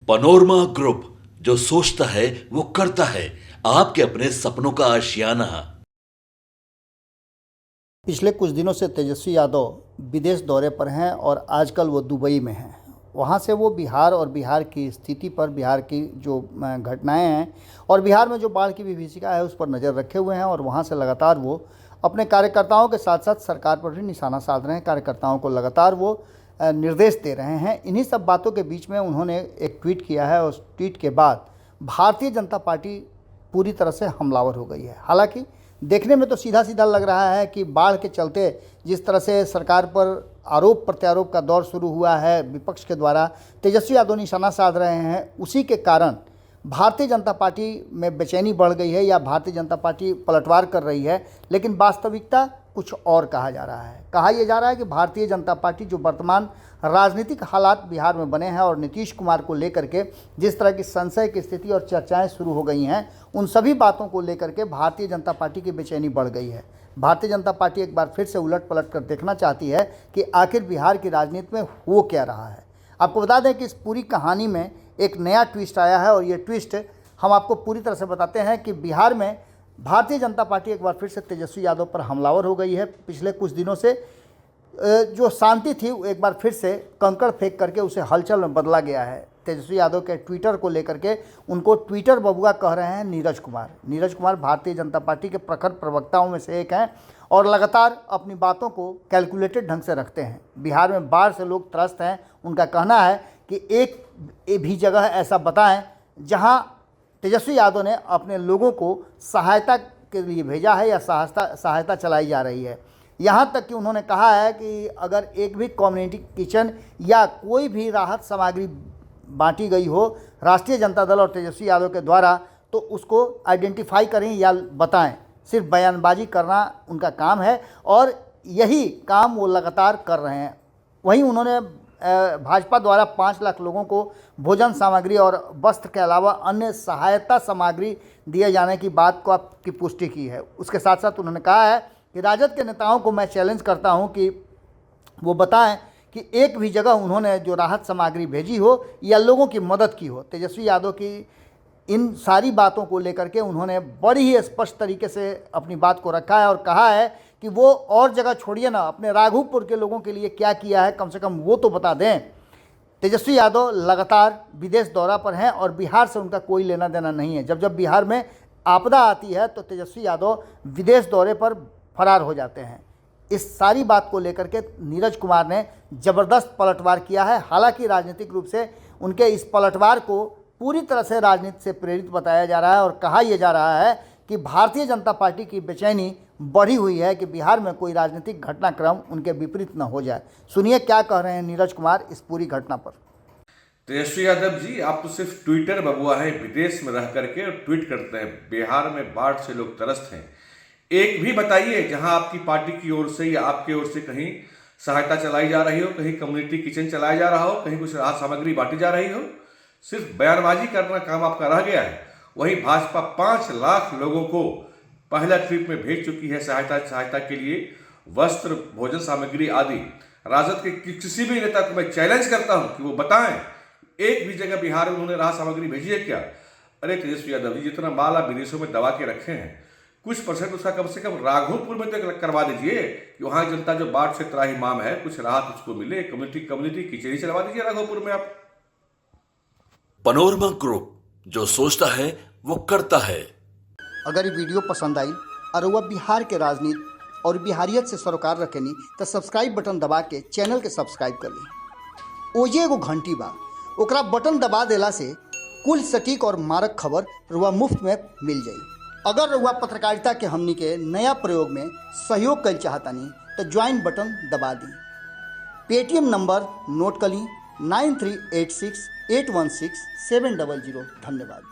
Panorama group, जो सोचता है वो करता है। आपके अपने सपनों का आशियाना। पिछले कुछ दिनों से तेजस्वी यादव विदेश दौरे पर हैं और आजकल वो दुबई में हैं। वहाँ से वो बिहार और बिहार की स्थिति पर, बिहार की जो घटनाएं हैं और बिहार में जो बाढ़ की विभीषिका है उस पर नज़र रखे हुए हैं और वहाँ से लगातार वो अपने कार्यकर्ताओं के साथ साथ सरकार पर भी निशाना साध रहे हैं। कार्यकर्ताओं को लगातार वो निर्देश दे रहे हैं। इन्हीं सब बातों के बीच में उन्होंने एक ट्वीट किया है और उस ट्वीट के बाद भारतीय जनता पार्टी पूरी तरह से हमलावर हो गई है। हालांकि देखने में तो सीधा सीधा लग रहा है कि बाढ़ के चलते जिस तरह से सरकार पर आरोप प्रत्यारोप का दौर शुरू हुआ है विपक्ष के द्वारा, तेजस्वी यादव निशाना साध रहे हैं, उसी के कारण भारतीय जनता पार्टी में बेचैनी बढ़ गई है या भारतीय जनता पार्टी पलटवार कर रही है। लेकिन वास्तविकता कुछ और कहा जा रहा है। कहा यह जा रहा है कि भारतीय जनता पार्टी जो वर्तमान राजनीतिक हालात बिहार में बने हैं और नीतीश कुमार को लेकर के जिस तरह की संशय की स्थिति और चर्चाएं शुरू हो गई हैं, उन सभी बातों को लेकर के भारतीय जनता पार्टी की बेचैनी बढ़ गई है। भारतीय जनता पार्टी एक बार फिर से उलट पलट कर देखना चाहती है कि आखिर बिहार की राजनीति में हो क्या रहा है। आपको बता दें कि इस पूरी कहानी में एक नया ट्विस्ट आया है और ये ट्विस्ट हम आपको पूरी तरह से बताते हैं कि बिहार में भारतीय जनता पार्टी एक बार फिर से तेजस्वी यादव पर हमलावर हो गई है। पिछले कुछ दिनों से जो शांति थी एक बार फिर से कंकड़ फेंक करके उसे हलचल में बदला गया है। तेजस्वी यादव के ट्विटर को लेकर के उनको ट्विटर बबुआ कह रहे हैं नीरज कुमार। नीरज कुमार भारतीय जनता पार्टी के प्रखर प्रवक्ताओं में से एक हैं और लगातार अपनी बातों को कैलकुलेटेड ढंग से रखते हैं। बिहार में बाढ़ से लोग त्रस्त हैं। उनका कहना है कि एक भी जगह ऐसा बताएं जहां तेजस्वी यादव ने अपने लोगों को सहायता के लिए भेजा है या सहायता चलाई जा रही है। यहाँ तक कि उन्होंने कहा है कि अगर एक भी कम्युनिटी किचन या कोई भी राहत सामग्री बांटी गई हो राष्ट्रीय जनता दल और तेजस्वी यादव के द्वारा तो उसको आइडेंटिफाई करें या बताएं। सिर्फ बयानबाजी करना उनका काम है और यही काम वो लगातार कर रहे हैं। वहीं उन्होंने भाजपा द्वारा 5 लाख लोगों को भोजन सामग्री और वस्त्र के अलावा अन्य सहायता सामग्री दिए जाने की बात को आपकी पुष्टि की है। उसके साथ साथ उन्होंने कहा है कि राजद के नेताओं को मैं चैलेंज करता हूं कि वो बताएं कि एक भी जगह उन्होंने जो राहत सामग्री भेजी हो या लोगों की मदद की हो। तेजस्वी यादव की इन सारी बातों को लेकर के उन्होंने बड़ी ही स्पष्ट तरीके से अपनी बात को रखा है और कहा है कि वो और जगह छोड़िए ना, अपने राघोपुर के लोगों के लिए क्या किया है कम से कम वो तो बता दें। तेजस्वी यादव लगातार विदेश दौरा पर हैं और बिहार से उनका कोई लेना देना नहीं है। जब जब बिहार में आपदा आती है तो तेजस्वी यादव विदेश दौरे पर फरार हो जाते हैं। इस सारी बात को लेकर के नीरज कुमार ने ज़बरदस्त पलटवार किया है। हालांकि राजनीतिक रूप से उनके इस पलटवार को पूरी तरह से राजनीति से प्रेरित बताया जा रहा है और कहा यह जा रहा है कि भारतीय जनता पार्टी की बेचैनी बढ़ी हुई है कि बिहार में कोई राजनीतिक घटनाक्रम उनके विपरीत न हो जाए। सुनिए क्या कह रहे हैं नीरज कुमार इस पूरी घटना पर। तेजस्वी यादव जी, आप तो सिर्फ ट्विटर बबुआ हैं, विदेश में रह करके और ट्वीट करते हैं बिहार में बाढ़ से लोग त्रस्त हैं। एक भी बताइए जहां आपकी पार्टी की ओर से या आपकी ओर से कहीं सहायता चलाई जा रही हो, कहीं कम्युनिटी किचन चलाया जा रहा हो, कहीं कुछ राहत सामग्री बांटी जा रही हो। सिर्फ बयानबाजी करना काम आपका रह गया है। वहीं भाजपा 5 लाख लोगों को पहला ट्रिप में भेज चुकी है सहायता के लिए, वस्त्र, भोजन सामग्री आदि। राजद के किसी भी नेता को मैं चैलेंज करता हूं कि वो बताएं एक भी जगह बिहार में उन्होंने राहत सामग्री भेजी है क्या। अरे तेजस्वी यादव जी, जितना माल आप विदेशों में दबा के रखे हैं, कुछ परसेंट उसका कम से कम राघोपुर में तो करवा दीजिए कि वहां जनता जो बाढ़ से त्राहिमाम है कुछ राहत उसको मिले। कम्युनिटी किचन ही चलवा दीजिए राघोपुर में आप। पनोरमा ग्रुप, जो सोचता है वो करता है। अगर ये वीडियो पसंद आई और वह बिहार के राजनीति और बिहारियत से सरोकार रखेनी तो सब्सक्राइब बटन दबा के चैनल के सब्सक्राइब कर ली। ओजे एगो घंटी बा, ओकरा बटन दबा देला से कुल सटीक और मारक खबर रुआ मुफ्त में मिल जाई। अगर रुआ पत्रकारिता के हमनी के नया प्रयोग में सहयोग कर चाहतानी तो ज्वाइन बटन दबा दी। पेटीएम नंबर नोट कर ली 9386 816 700। धन्यवाद।